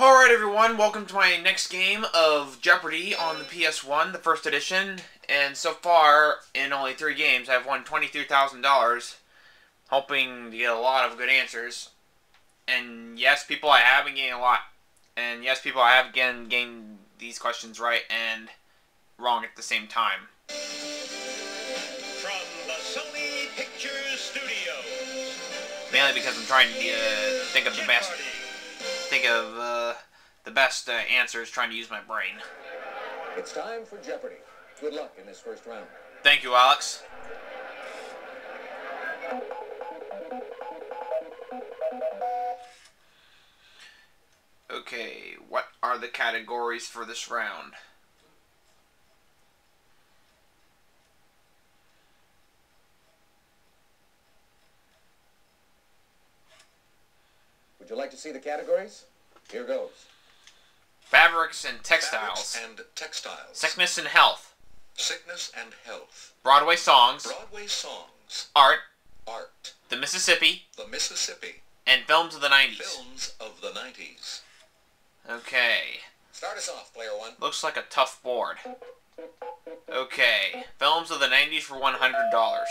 Alright everyone, welcome to my next game of Jeopardy on the PS1, the first edition. And so far, in only 3 games, I've won $23,000, hoping to get a lot of good answers. And yes, people, I have been getting a lot. And yes, people, I have again gained these questions right and wrong at the same time. From the Sony Pictures Studios. Mainly because I'm trying to think of the best. The best answers, trying to use my brain. It's time for Jeopardy. Good luck in this first round. Thank you, Alex. Okay, what are the categories for this round? Would you like to see the categories? Here goes. Fabrics and textiles. Fabrics and textiles. Sickness and health. Sickness and health. Broadway songs. Broadway songs. Art. Art. The Mississippi. The Mississippi. And films of the 90s. Films of the 90s. Okay. Start us off, player one. Looks like a tough board. Okay. Films of the 90s for $100.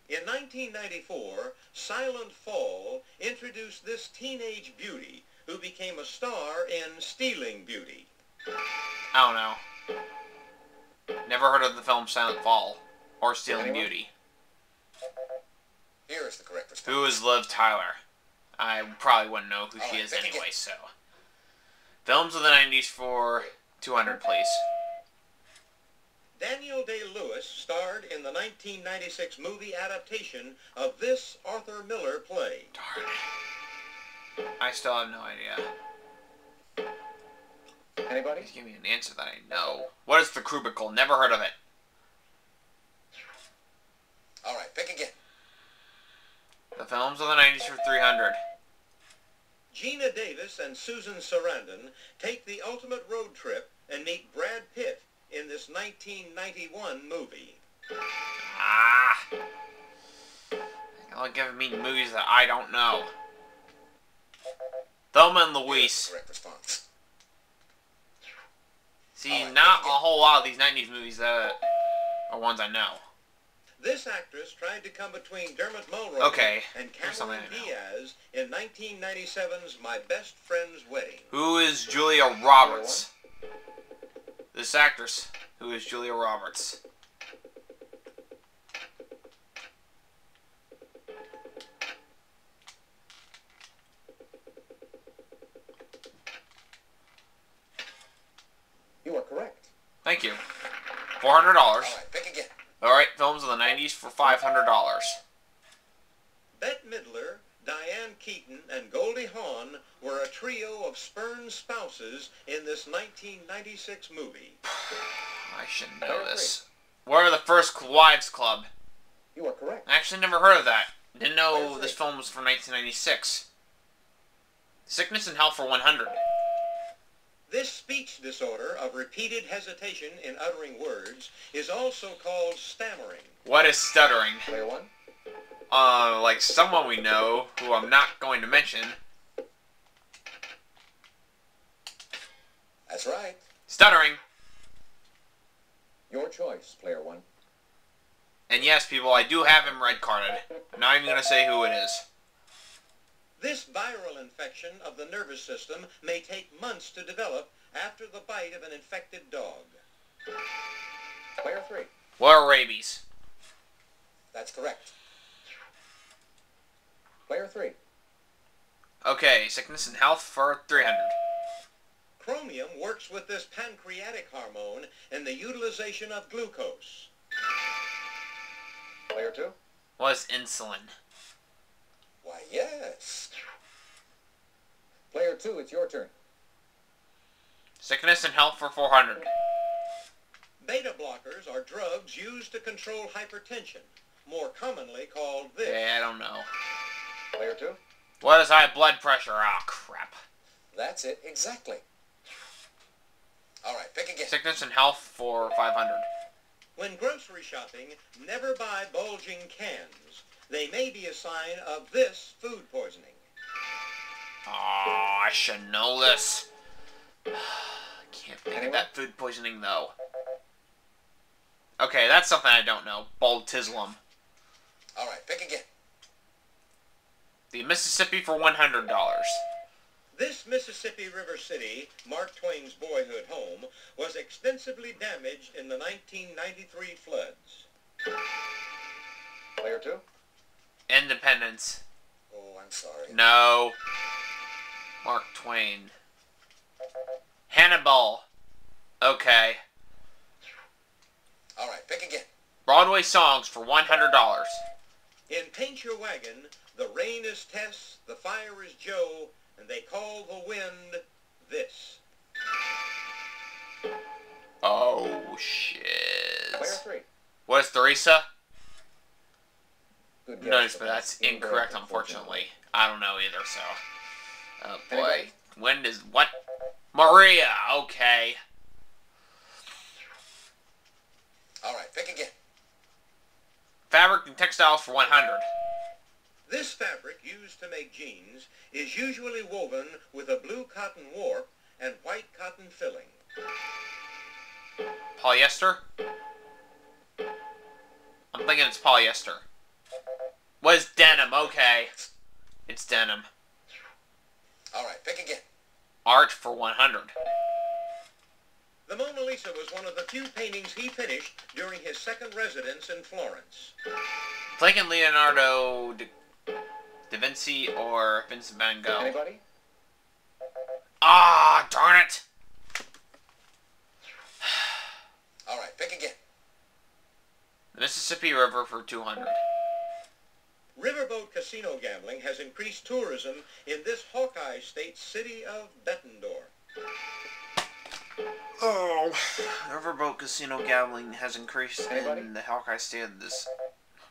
In 1994, Silent Fall introduced this teenage beauty who became a star in Stealing Beauty. I don't know. Never heard of the film Silent Fall or Stealing Anyone? Beauty. Here is the correct response. Who is Liv Tyler? I probably wouldn't know who she Alright, is pick anyway, again. so. Films of the 90s for $200, please. Daniel Day-Lewis starred in the 1996 movie adaptation of this Arthur Miller play. Darn it. I still have no idea. Anybody? Please give me an answer that I know. What is the Cubicle? Never heard of it. All right, pick again. The films of the 90s for $300. Gina Davis and Susan Sarandon take the ultimate road trip and meet Brad Pitt in this 1991 movie. Ah! Y'all giving me movies that I don't know. Thelma and Louise. Correct response. See, Alright, not a pick again. whole lot of these 90s movies that are ones I know. This actress tried to come between Dermot Mulroney Okay, and here's something Cameron I know. Diaz in 1997's My Best Friend's Wedding. Who is Julia Roberts? This actress. Who is Julia Roberts? You are correct. Thank you. $400. All right, pick again. Alright, films of the 90s for $500. Bette Midler, Diane Keaton, and Goldie Hawn were a trio of spurned spouses in this 1996 movie. I should know this. Where are the First Wives Club? You are correct. I actually never heard of that. Didn't know Where's this it? film was from 1996. Sickness and Health for $100. This speech disorder of repeated hesitation in uttering words is also called stammering. What is stuttering? Player one. Like someone we know, who I'm not going to mention. That's right. Stuttering. Your choice, player one. And yes, people, I do have him red carded. I'm not even going to say who it is. This viral infection of the nervous system may take months to develop after the bite of an infected dog. Player three. What are rabies? That's correct. Player three. Okay, Sickness and Health for $300. Chromium works with this pancreatic hormone in the utilization of glucose. Player two. What is insulin? Why, yes. Player two, it's your turn. Sickness and Health for $400. Beta blockers are drugs used to control hypertension, more commonly called this. Okay, I don't know. Player two. What is high blood pressure? Ah, crap. That's it, exactly. All right, pick again. Sickness and Health for $500. When grocery shopping, never buy bulging cans. They may be a sign of this food poisoning. I I should know this. Can't think of that food poisoning, though. Okay, that's something I don't know. Baltislam. Alright, pick again. The Mississippi for $100. This Mississippi River city, Mark Twain's boyhood home, was extensively damaged in the 1993 floods. Player 2? Independence. Oh, I'm sorry. No. Mark Twain. Hannibal. Okay. Alright, pick again. Broadway songs for $100. In Paint Your Wagon, the rain is Tess, the fire is Joe, and they call the wind this. Oh, shit. Player 3. What is Theresa? Good guess, Notice, but that's incorrect, unfortunately. I don't know either, so. Oh, boy. Anybody? When does. What? Maria! Okay. Alright, pick again. Fabric and textiles for $100. This fabric used to make jeans is usually woven with a blue cotton warp and white cotton filling. Polyester? I'm thinking it's polyester. What is denim? Okay. It's denim. Alright, pick again. Art for $100. The Mona Lisa was one of the few paintings he finished during his second residence in Florence. Thinking Leonardo da Vinci or Vincent van Gogh. Anybody? Ah, darn it! Alright, pick again. The Mississippi River for $200. Riverboat casino gambling has increased tourism in this Hawkeye State's city of Bettendorf. Oh, Riverboat casino gambling has increased Anybody? in the Hawkeye State of this.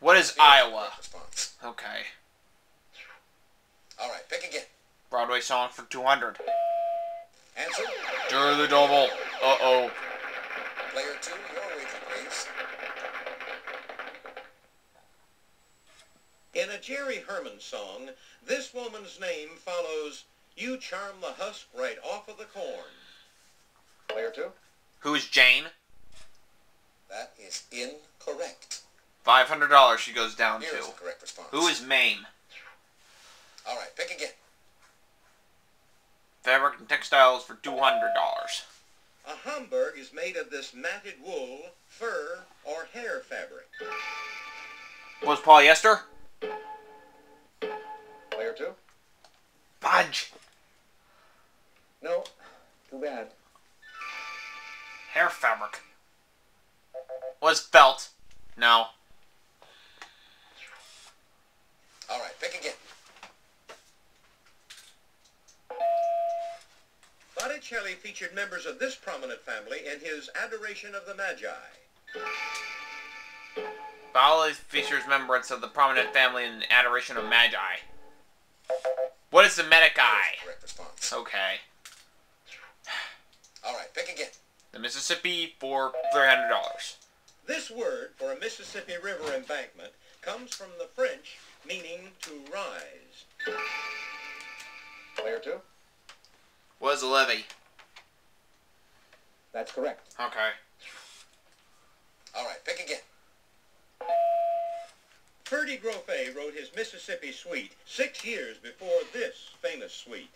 What is Iowa? Response. Okay. Alright, pick again. Broadway song for $200. Answer. Jerry the Double. Uh-oh. Player 2, your wager, please. In a Jerry Herman song, this woman's name follows, "You charm the husk right off of the corn." Player 2? Who's Jane? That is incorrect. $500 she goes down Here's to. the correct response. Who is Mame? Alright, pick again. Fabric and textiles for $200. A Homburg is made of this matted wool, fur, or hair fabric. Was polyester? Player 2? Fudge. No. Too bad. Hair fabric. Was felt? No. Alright, pick again. Botticelli featured members of this prominent family in his Adoration of the Magi. Bali features members of the prominent family in Adoration of Magi. What is the Medici? Correct response. Okay. Alright, pick again. The Mississippi for $300. This word for a Mississippi River embankment comes from the French meaning to rise. Player 2? Was a levee. That's correct. Okay. Alright, pick again. Ferdy Groffet wrote his Mississippi Suite 6 years before this famous suite.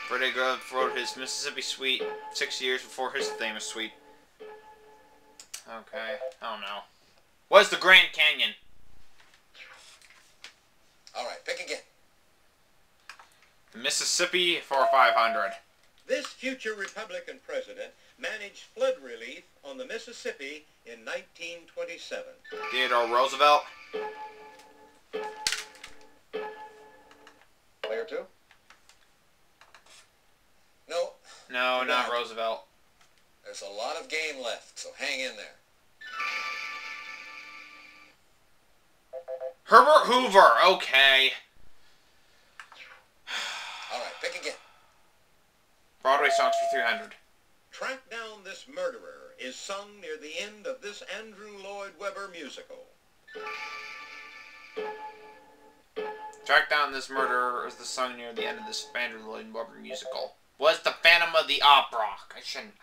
Freddie Grove wrote his Mississippi Suite 6 years before his famous suite. Okay, I don't know. What is the Grand Canyon? Alright, pick again. Mississippi for $500. This future Republican president managed flood relief on the Mississippi in 1927. Theodore Roosevelt. Player 2? No. No, Too not bad. Roosevelt. There's a lot of game left, so hang in there. Herbert Hoover. Okay. Alright, pick again. Broadway songs for $300. Track Down This Murderer is sung near the end of this Andrew Lloyd Webber musical. Track down this murderer is the song near the end of this Vander Lloyd Webber musical. Was the Phantom of the Opera. I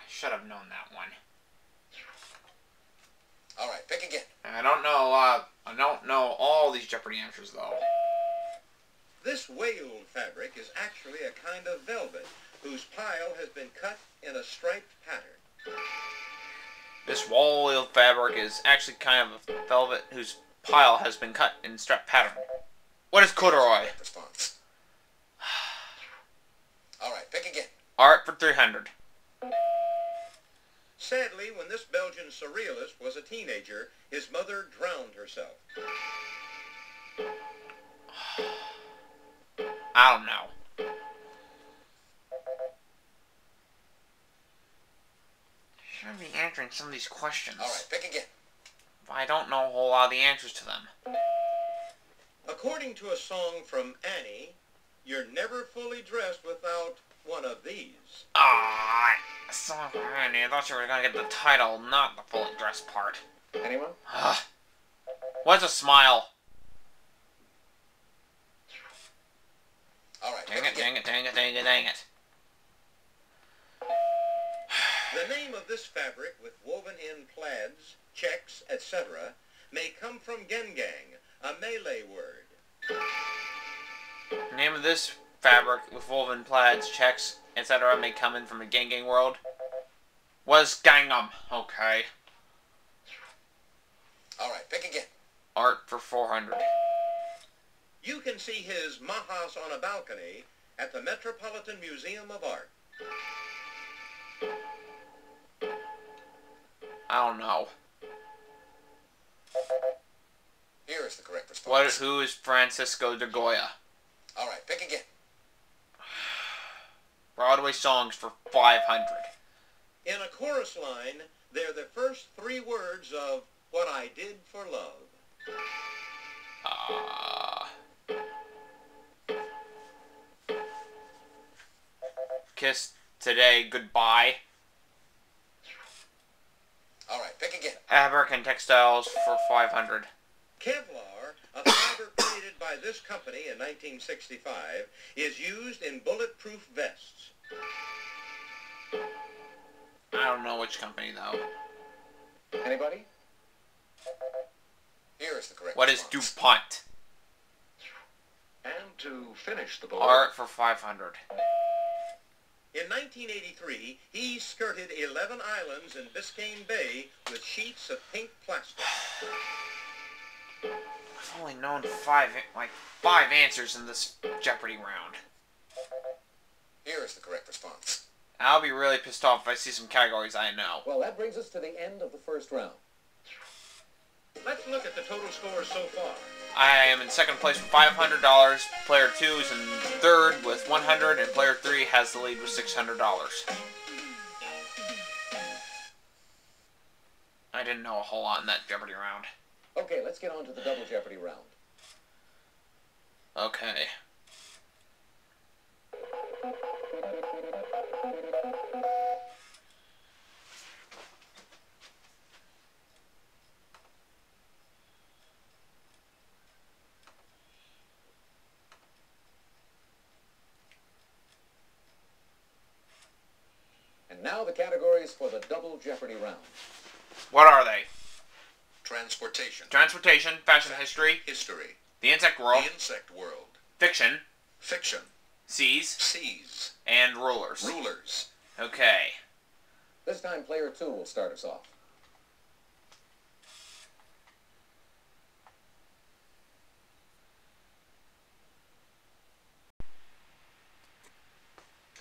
should have known that one. Alright, pick again. I don't know all these Jeopardy answers though. This whaled fabric is actually a kind of velvet whose pile has been cut in a striped pattern. This wall fabric is actually kind of a velvet whose pile has been cut in striped pattern. What is corduroy? Response. Alright, pick again. Art for 300. Sadly, when this Belgian surrealist was a teenager, his mother drowned herself. I don't know. Should be answering some of these questions. Alright, pick again. But I don't know a whole lot of the answers to them. According to a song from Annie, you're never fully dressed without one of these. Ah, a song from Annie. I thought you were gonna get the title, not the fully dressed part. Anyone? What's a smile? Alright, Dang it, dang it, dang it, dang it, dang it. The name of this fabric with woven-in plaids, checks, etc. may come from gengang, a Malay word. The name of this fabric with woven plaids, checks, etc. may come in from a gang world. Was Gangnam. Okay. Alright, pick again. Art for 400. You can see his Mahas on a balcony at the Metropolitan Museum of Art. I don't know. Here is the correct response. Who is Francisco de Goya? Alright, pick again. Broadway songs for 500. In a chorus line, they're the first three words of What I Did for Love. Kiss today, goodbye. Alright, pick again. American Textiles for 500. Kevlar, a fiber created by this company in 1965, is used in bulletproof vests. I don't know which company though. Anybody? Here is the correct What is response. DuPont? And to finish the board, Art for 500. in 1983, he skirted 11 islands in Biscayne Bay with sheets of pink plastic. I've only known five answers in this Jeopardy round. Here is the correct response. I'll be really pissed off if I see some categories I know. Well, that brings us to the end of the first round. Let's look at the total scores so far. I am in second place with $500. Player 2 is in third with $100, and player 3 has the lead with $600. I didn't know a whole lot in that Jeopardy round. Okay, let's get on to the Double Jeopardy round. Okay. And now the categories for the Double Jeopardy round. What are they? Transportation. Transportation, fashion history, History. the insect world, The insect world. fiction, Fiction. seas, Seas. and rulers. Rulers. Okay. This time, player 2 will start us off.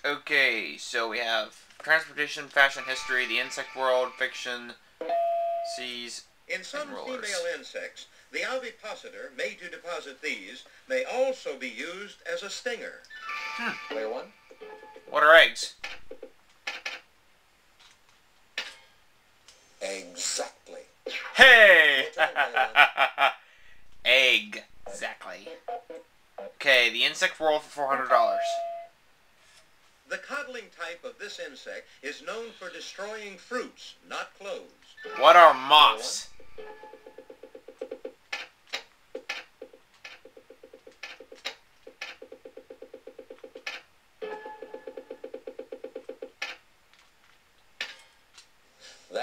Okay, so we have transportation, fashion history, the insect world, fiction, seas, In some and rulers. female insects, the ovipositor made to deposit these may also be used as a stinger. Player 1. What are eggs? Exactly. Hey! Your turn, player Egg. Exactly. Okay, the insect world for $400. The coddling type of this insect is known for destroying fruits, not clothes. What are moths?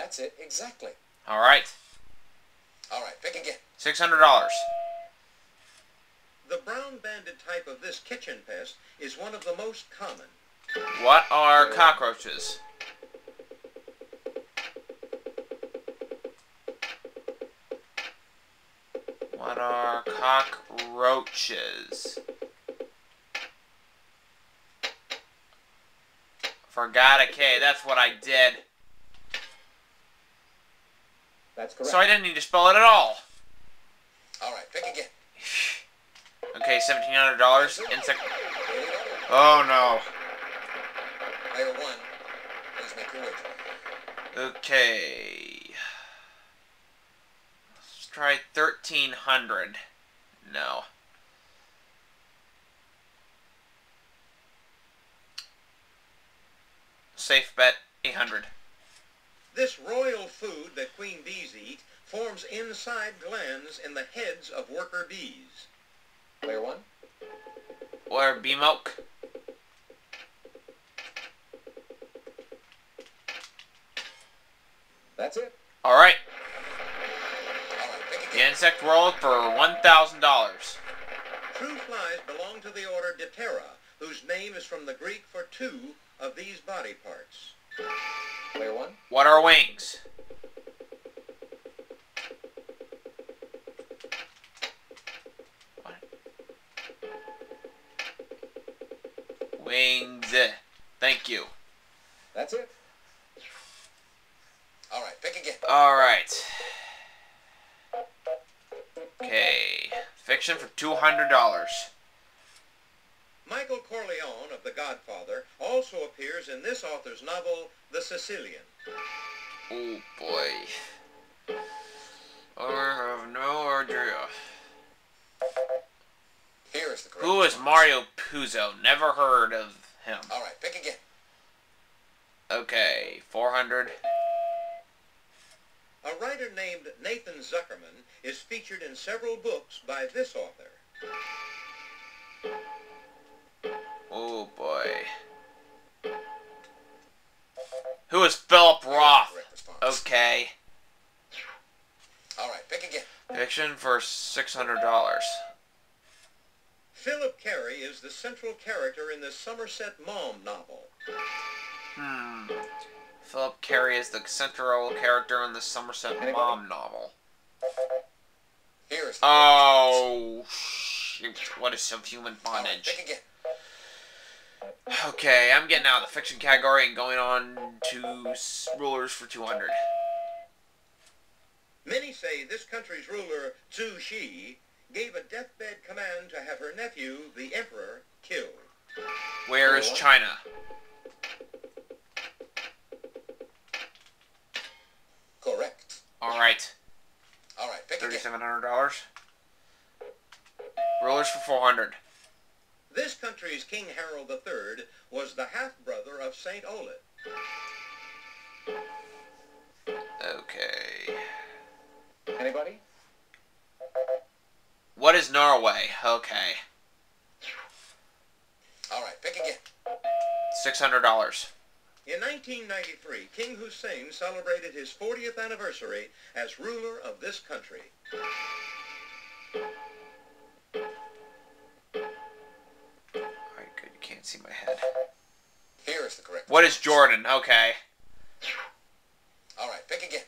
That's it, exactly. All right. All right, pick again. $600. The brown-banded type of this kitchen pest is one of the most common. What are cockroaches? What are cockroaches? Forgot a K. That's what I did. That's correct. So I didn't need to spell it at all. All right, pick again. Okay, $1,700. Insect. Oh no. Player 1, please make your wager. Okay. Let's try 1,300. No. Safe bet 800. This royal food that queen bees eat forms inside glands in the heads of worker bees. Player 1, Or bee milk. That's it. All right. all right, pick The again. insect world for $1,000. True flies belong to the order Diptera, whose name is from the Greek for two of these body parts. Player 1, What are wings? What? Wings. Thank you. that's it. All right, pick again. All right. Okay. Fiction for $200. Michael Corleone of The Godfather also appears in this author's novel, The Sicilian. Oh boy. I have no idea. Here is the correct Who is response. Mario Puzo? Never heard of him. All right, pick again. Okay, 400. A writer named Nathan Zuckerman is featured in several books by this author. Oh boy. Who is Philip Roth? Correct response. Okay. All right, pick again. Fiction for $600. Philip Carey is the central character in the Somerset Maugham novel. Philip Carey is the central character in the Somerset Maugham novel. Here is the Oh, shoot. What is subhuman All right, bondage? pick again. Okay, I'm getting out of the fiction category and going on to rulers for 200. Many say this country's ruler, Zhu Xi, gave a deathbed command to have her nephew, the emperor, killed. Where is China? Correct. All right, All right, pick again. $3,700. Rulers for 400. This country's King Harold III was the half-brother of Saint Olaf. Okay. Anybody? What is Norway? Okay. All right, pick again. $600. In 1993, King Hussein celebrated his 40th anniversary as ruler of this country. Alright, good. You can't see my head. Here is the correct What is response. Jordan? Okay. All right, pick again.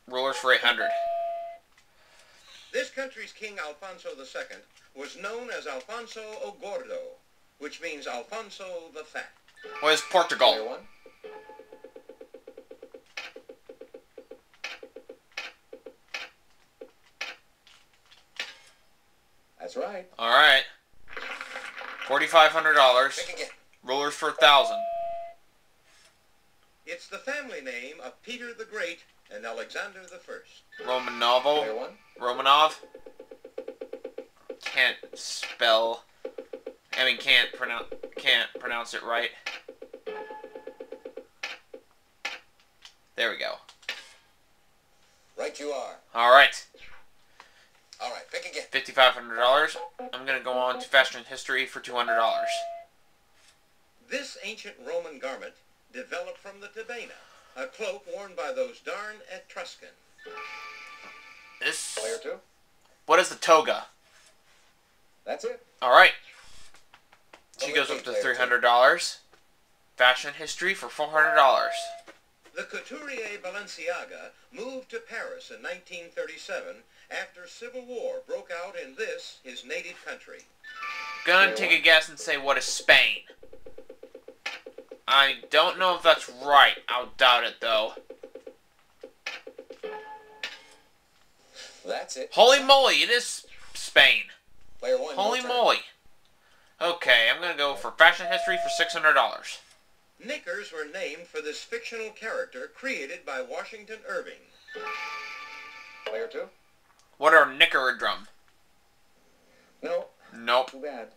Rulers for 800. This country's King Alfonso II was known as Alfonso o Gordo, which means Alfonso the Fat. What is Player Portugal? 1, that's right. Alright. $4,500. Pick again. Rulers for 1,000. It's the family name of Peter the Great and Alexander I. Roman novel. Player 1, Romanov. Can't spell. I mean, can't pronounce it right. There we go. Right you are. All right. All right, pick again. $5,500. I'm gonna go on to fashion history for $200. This ancient Roman garment, developed from the tabena, a cloak worn by those darn Etruscans. This. Player 2. What is the toga? That's it. All right. She Only goes up to player two. $300. Fashion history for $400. The couturier Balenciaga moved to Paris in 1937 after civil war broke out in this, his native country. Gonna take a guess and say, what is Spain? I don't know if that's right. I'll doubt it, though. That's it. Holy moly, it is Spain. Player 1. Holy your turn. moly. Okay, I'm gonna go for fashion history for $600. Knickers were named for this fictional character created by Washington Irving. Player 2. What are Knickerodrum? No. Nope. Too bad.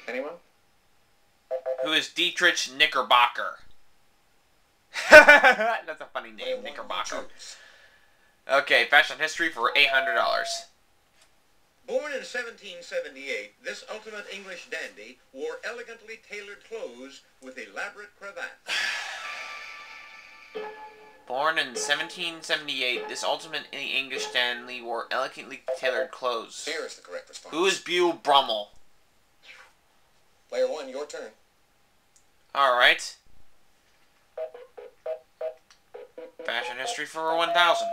Anyone? Who is Dietrich Knickerbocker? That's a funny Player name, 1, Knickerbocker. choose. Okay, fashion history for $800. Born in 1778, this ultimate English dandy wore elegantly tailored clothes with elaborate cravats. Born in 1778, this ultimate English dandy wore elegantly tailored clothes. Here is the correct response. Who is Beau Brummel? Player 1, your turn. Alright. Fashion history for 1,000.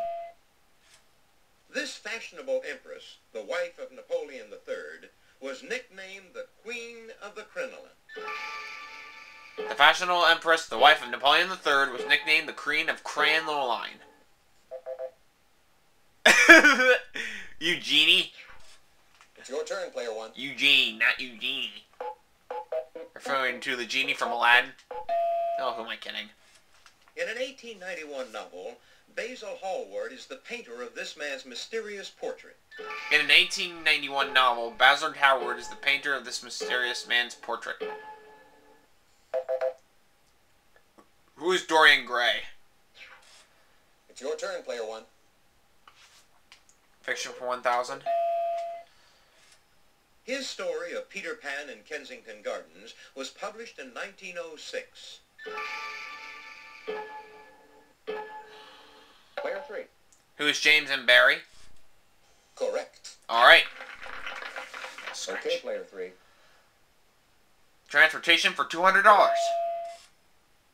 This fashionable empress, the wife of Napoleon III, was nicknamed the Queen of the Crinoline. The fashionable empress, the wife of Napoleon III, was nicknamed the Queen of Crinoline. Eugenie? It's your turn, player 1. Eugene, not Eugenie. Referring to the genie from Aladdin. Oh, who am I kidding? In an 1891 novel, Basil Hallward is the painter of this man's mysterious portrait. In an 1891 novel, Basil Hallward is the painter of this mysterious man's portrait. Who is Dorian Gray? It's your turn, player 1. Fiction for 1,000. His story of Peter Pan in Kensington Gardens was published in 1906. Player 3. Who is James M. Barrie? Correct. Alright. Okay, player 3. Transportation for $200.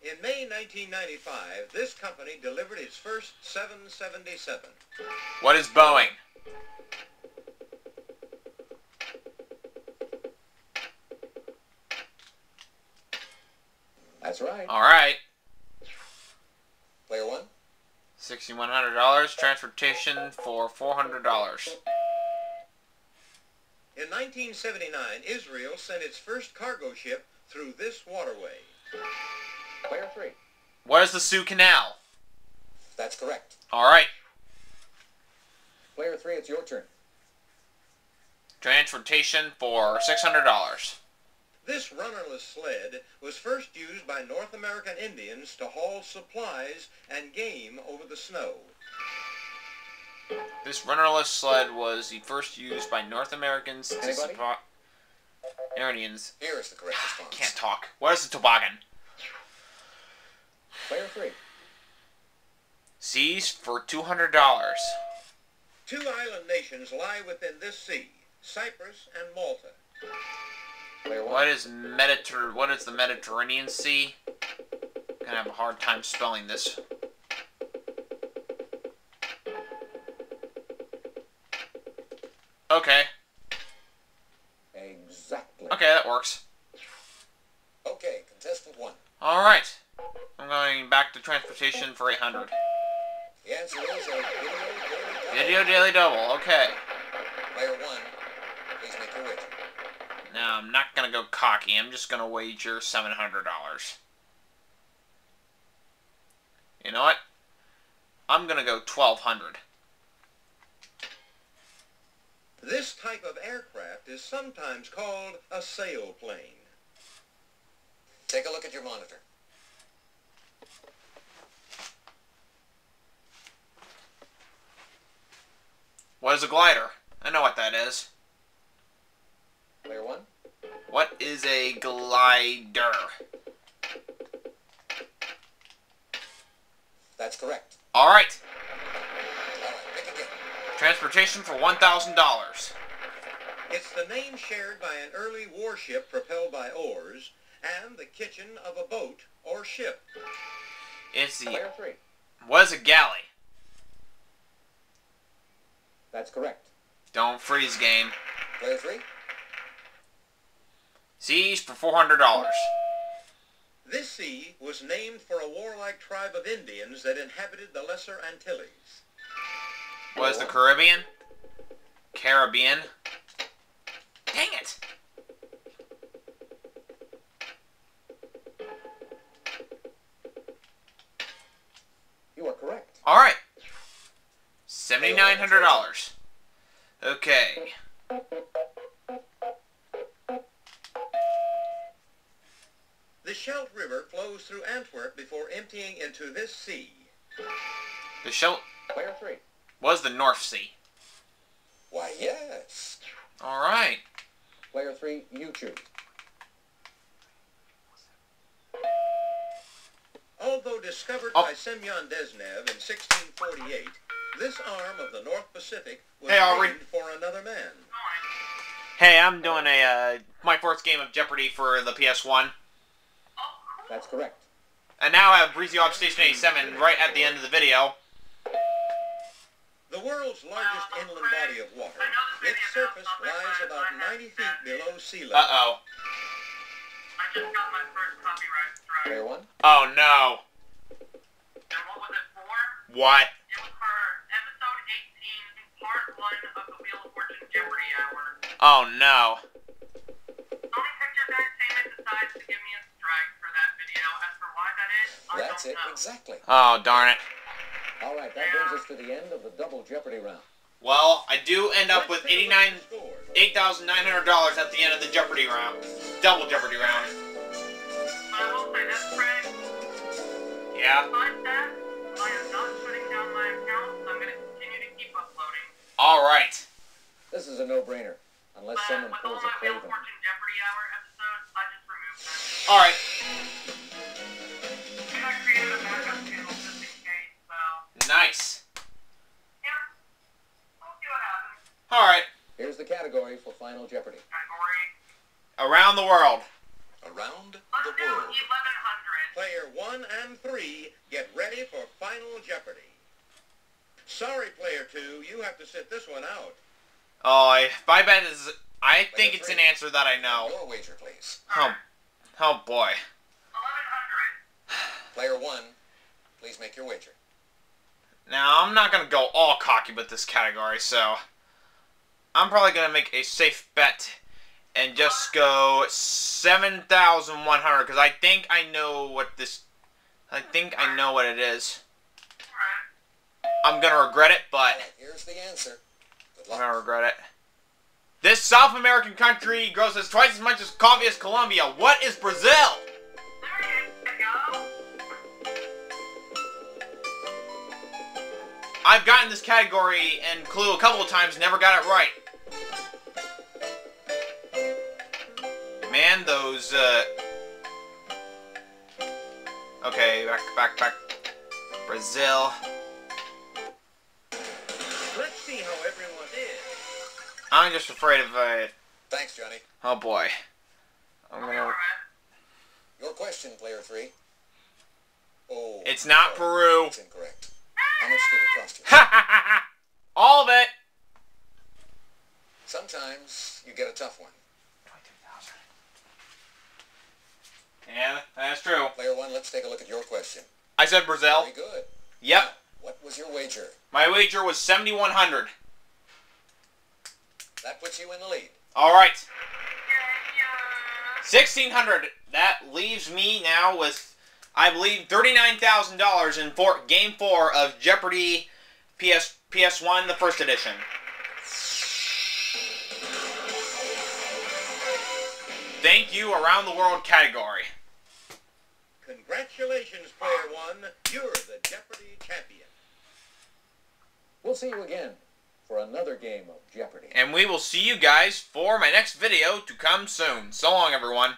In May 1995, this company delivered its first 777. What is Boeing? That's right. Alright. Player 1. $6,100. Transportation for $400. In 1979, Israel sent its first cargo ship through this waterway. Player 3. What is the Sioux Canal? That's correct. Alright. Player 3, it's your turn. Transportation for $600. This runnerless sled was first used by North American Indians to haul supplies and game over the snow. This runnerless sled was the first used by North Americans to Anybody? supply Indians. Here is the correct response. Can't talk. What is the toboggan? Player 3. Seas for $200. Two island nations lie within this sea, Cyprus and Malta. Player 1. What is the Mediterranean Sea? Gonna have a hard time spelling this. Okay. Exactly. Okay, that works. Okay, contestant 1. Alright. I'm going back to transportation for $800. The answer is a Video Daily Double, okay. Player 1, please make your wager. Now, I'm not gonna go cocky. I'm just gonna wager $700. You know what? I'm gonna go $1,200. This type of aircraft is sometimes called a sailplane. Take a look at your monitor. What is a glider? I know what that is. Player 1. What is a glider? That's correct. All right. All right, pick again. Transportation for $1,000. It's the name shared by an early warship propelled by oars and the kitchen of a boat or ship. It's the... Player 3. What is a galley? That's correct. Don't freeze game. Player 3. Siege for $400. This sea was named for a warlike tribe of Indians that inhabited the Lesser Antilles. Was the Caribbean? Caribbean. Dang it! You are correct. All right. $7,900. Okay. The Scheldt River flows through Antwerp before emptying into this sea. The Scheldt Player 3. was the North Sea. Why, yes. All right. Player 3, you choose. Although discovered by Semyon Desnev in 1648, this arm of the North Pacific was Hey, Aubrey. named for another man. Hey, I'm doing my first game of Jeopardy for the PS1. That's correct. And now I have Breezy Off Station 87 right at the end of the video. The world's largest inland body of water, its surface lies about 90 feet below sea level. Uh-oh. I just got my first copyright strike. Player 1. Oh, no. And what was it for? What? It was for episode 18, part 1 of the Wheel of Fortune Jeopardy Hour. Oh, no. Sony Pictures Entertainment decides to give me a strike for that video. As for why that is, I That's don't it, know. exactly. Oh, darn it. All right, that brings us to the end of the double Jeopardy round. Well, I do end up with Let's take a look at the scores. $8,900 at the end of the Jeopardy round. Double Jeopardy round. But I will say this, Craig. Yeah? Besides that, I am not shutting down my account. I'm going to continue to keep uploading. All right. This is a no-brainer, unless But someone with all pulls a my Wheel of Craven. Fortune Jeopardy Hour episodes, I just removed them. All right. And I created a backup channel just in case, so... Nice. Yeah. We'll see what happens. All right. Here's the category for Final Jeopardy. Category. Around the world. Around Let's the do world. 1100. Player 1 and 3, get ready for Final Jeopardy. Sorry, Player 2, you have to sit this one out. Oh, my bet is... I think it's an answer that I know. Your wager, please. Oh boy. 1100. Player 1, please make your wager. Now, I'm not going to go all cocky with this category, so... I'm probably going to make a safe bet and just go 7,100, because I think I know what this... I think I know what it is. I'm going to regret it, but... All right, here's the answer. Good I'm luck. going to regret it. This South American country grosses twice as much as coffee as Colombia. What is Brazil? There you go. I've gotten this category and clue a couple of times, never got it right. Man, those, Okay, back. Brazil. Let's see how everyone is. I'm just afraid of, Thanks, Johnny. oh boy. I'm I'll be gonna... alright. Your question, Player 3. Oh. It's not sorry. Peru. It's incorrect. How much did it cost you? Ha ha ha ha! All of it! Sometimes you get a tough one. 22,000. Yeah, that's true. Player 1, let's take a look at your question. I said Brazil. Very good. Yep. Now, what was your wager? My wager was 7,100. That puts you in the lead. Alright. Yeah. 1,600. That leaves me now with, I believe, $39,000 in Game 4 of Jeopardy! PS1, the first edition. Thank you, Around the World category. Congratulations, Player 1. You're the Jeopardy champion. We'll see you again for another game of Jeopardy. And we will see you guys for my next video to come soon. So long, everyone.